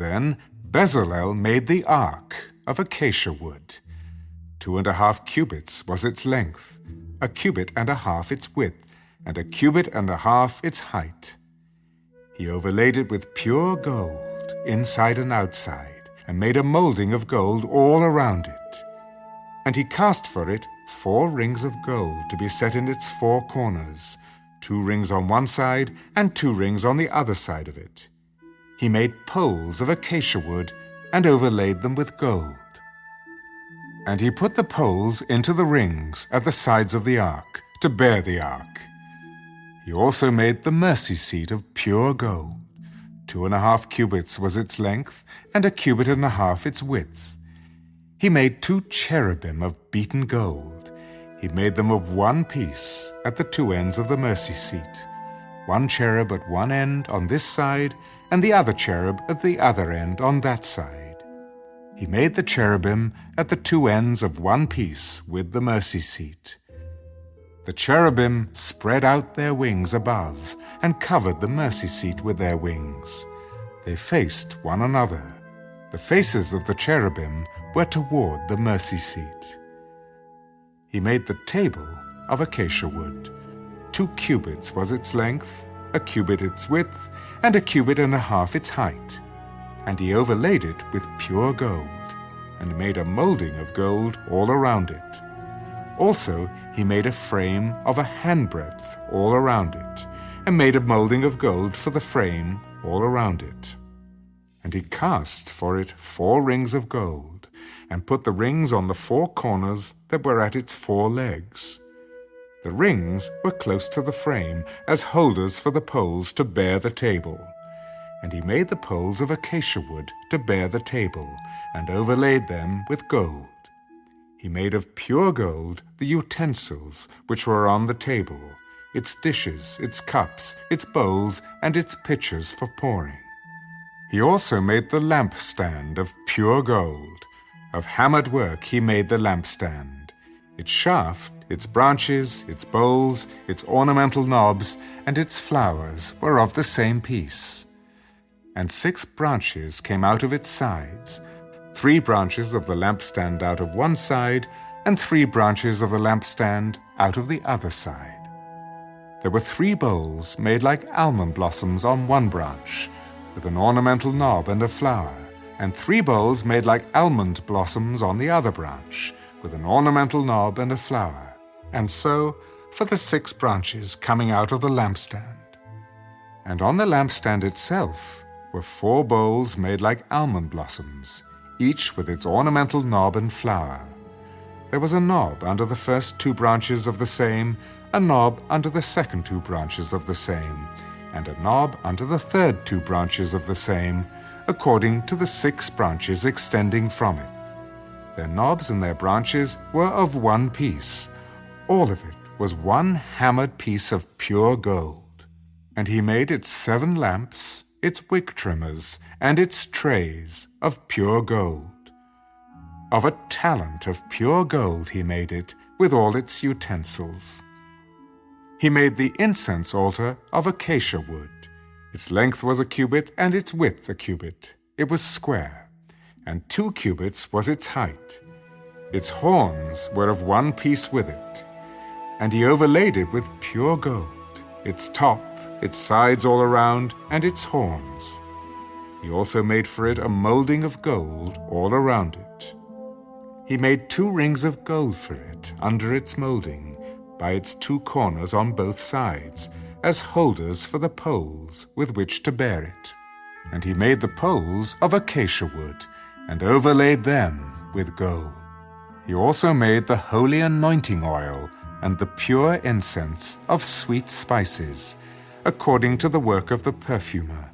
Then Bezalel made the ark of acacia wood. 2.5 cubits was its length, 1.5 cubits its width, and 1.5 cubits its height. He overlaid it with pure gold, inside and outside, and made a molding of gold all around it. And he cast for it 4 rings of gold to be set in its 4 corners, 2 rings on one side and 2 rings on the other side of it. He made poles of acacia wood and overlaid them with gold. And he put the poles into the rings at the sides of the ark to bear the ark. He also made the mercy seat of pure gold. 2.5 cubits was its length, and 1.5 cubits its width. He made 2 cherubim of beaten gold. He made them of one piece at the 2 ends of the mercy seat, 1 cherub at one end on this side, and the other cherub at the other end on that side. He made the cherubim at the 2 ends of one piece with the mercy seat. The cherubim spread out their wings above and covered the mercy seat with their wings. They faced one another. The faces of the cherubim were toward the mercy seat. He made the table of acacia wood. 2 cubits was its length, 1 cubit its width, and 1.5 cubits its height. And he overlaid it with pure gold, and made a molding of gold all around it. Also he made a frame of a handbreadth all around it, and made a molding of gold for the frame all around it. And he cast for it 4 rings of gold, and put the rings on the 4 corners that were at its 4 legs. The rings were close to the frame, as holders for the poles to bear the table. And he made the poles of acacia wood to bear the table, and overlaid them with gold. He made of pure gold the utensils which were on the table, its dishes, its cups, its bowls, and its pitchers for pouring. He also made the lampstand of pure gold. Of hammered work he made the lampstand. Its shaft, its branches, its bowls, its ornamental knobs, and its flowers were of the same piece. And 6 branches came out of its sides, 3 branches of the lampstand out of one side, and 3 branches of the lampstand out of the other side. There were 3 bowls made like almond blossoms on one branch, with an ornamental knob and a flower, and 3 bowls made like almond blossoms on the other branch, with an ornamental knob and a flower, and so for the 6 branches coming out of the lampstand. And on the lampstand itself were 4 bowls made like almond blossoms, each with its ornamental knob and flower. There was a knob under the first 2 branches of the same, a knob under the second 2 branches of the same, and a knob under the third 2 branches of the same, according to the 6 branches extending from it. Their knobs and their branches were of one piece. All of it was one hammered piece of pure gold. And he made its 7 lamps, its wick trimmers, and its trays of pure gold. Of a talent of pure gold he made it, with all its utensils. He made the incense altar of acacia wood. Its length was 1 cubit, and its width 1 cubit. It was square, and 2 cubits was its height. Its horns were of one piece with it. And he overlaid it with pure gold, its top, its sides all around, and its horns. He also made for it a molding of gold all around it. He made 2 rings of gold for it under its molding, by its 2 corners on both sides, as holders for the poles with which to bear it. And he made the poles of acacia wood, and overlaid them with gold. He also made the holy anointing oil and the pure incense of sweet spices, according to the work of the perfumer.